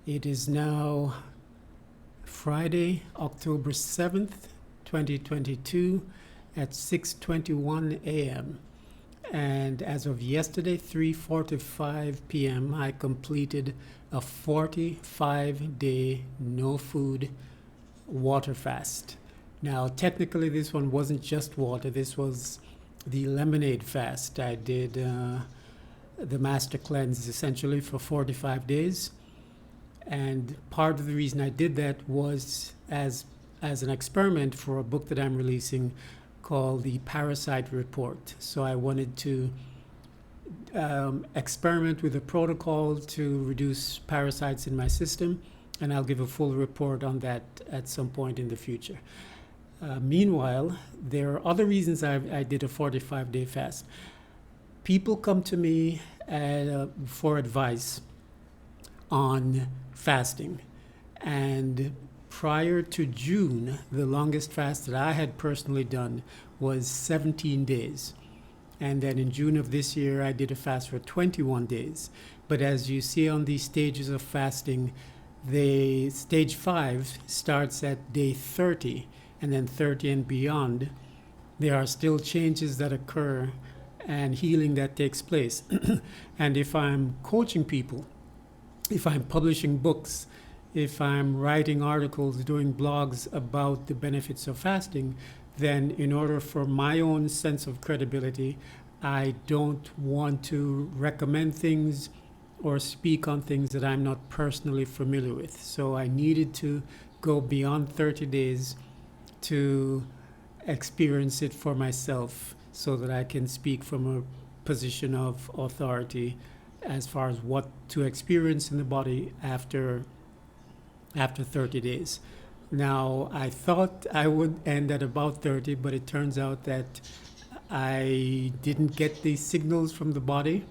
It is now Friday, October 7th, 2022 at 6:21 a.m. And as of yesterday, 3:45 p.m., I completed a 45-day no food water fast. Now, technically, this one wasn't just water. This was the lemonade fast. I did the master cleanse essentially for 45 days. And part of the reason I did that was as an experiment for a book that I'm releasing called The Parasite Report. So I wanted to experiment with a protocol to reduce parasites in my system, and I'll give a full report on that at some point in the future. Meanwhile, there are other reasons I did a 45-day fast. People come to me for advice on fasting. And prior to June, the longest fast that I had personally done was 17 days. And then in June of this year, I did a fast for 21 days. But as you see on these stages of fasting, the stage 5 starts at day 30, and then 30 and beyond. There are still changes that occur and healing that takes place. And if I'm coaching people, if I'm publishing books, if I'm writing articles, doing blogs about the benefits of fasting, then in order for my own sense of credibility, I don't want to recommend things or speak on things that I'm not personally familiar with. So I needed to go beyond 30 days to experience it for myself so that I can speak from a position of authority as far as what to experience in the body after 30 days. Now, I thought I would end at about 30, but it turns out that I didn't get the signals from the body,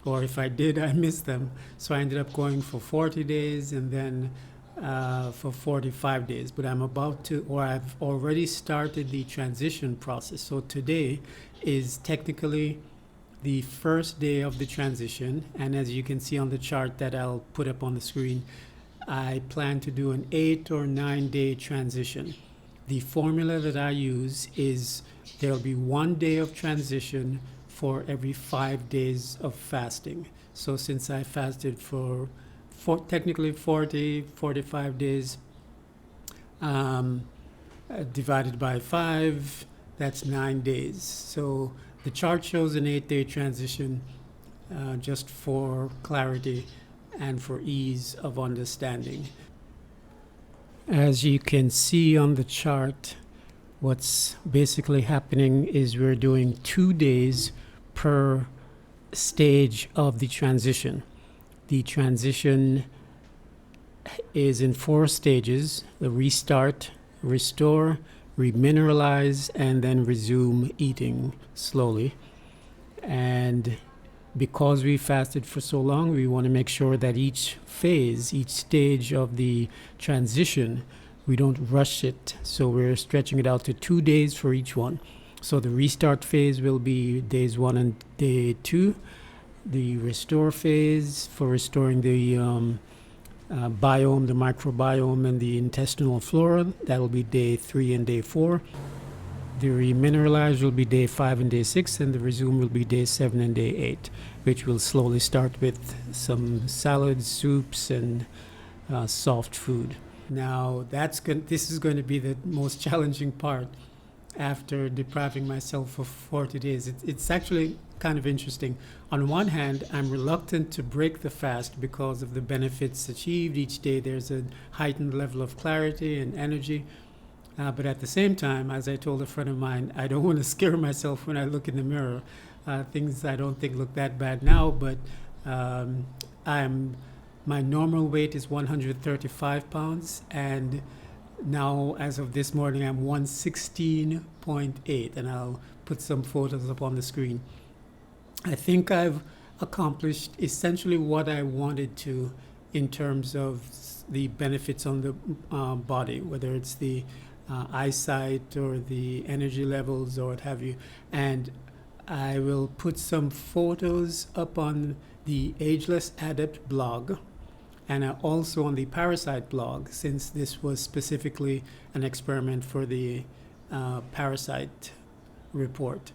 or if I did, I missed them. So I ended up going for 40 days and then for 45 days. But I've already started the transition process. So today is technically the first day of the transition, and as you can see on the chart that I'll put up on the screen, I plan to do an 8 or 9 day transition. The formula that I use is there'll be 1 day of transition for every 5 days of fasting. So since I fasted for technically 45 days, divided by 5, that's 9 days. So the chart shows an 8-day transition just for clarity and for ease of understanding. As you can see on the chart, what's basically happening is we're doing 2 days per stage of the transition. The transition is in 4 stages: the restart, restore, remineralize, and then resume eating slowly. And because we fasted for so long, we want to make sure that each phase, each stage of the transition, we don't rush it. So we're stretching it out to 2 days for each one. So the restart phase will be days 1 and day 2. The restore phase for restoring the biome, the microbiome, and the intestinal flora, that will be day 3 and day 4. The remineralize will be day 5 and day 6, and the resume will be day 7 and day 8, which will slowly start with some salads, soups, and soft food. Now, this is going to be the most challenging part after depriving myself for 40 days. It's actually kind of interesting. On one hand, I'm reluctant to break the fast because of the benefits achieved. Each day there's a heightened level of clarity and energy. But at the same time, as I told a friend of mine, I don't want to scare myself when I look in the mirror. Things I don't think look that bad now, but my normal weight is 135 pounds, and now, as of this morning, I'm 116.8, and I'll put some photos up on the screen. I think I've accomplished essentially what I wanted to in terms of the benefits on the body, whether it's the eyesight or the energy levels or what have you. And I will put some photos up on the Ageless Adept blog and also on the parasite blog, since this was specifically an experiment for the parasite report.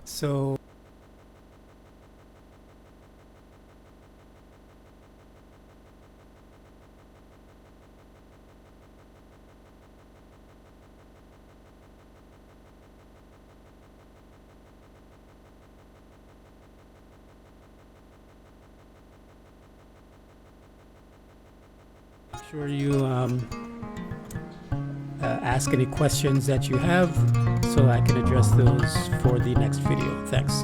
So make sure you ask any questions that you have so I can address those for the next video. Thanks.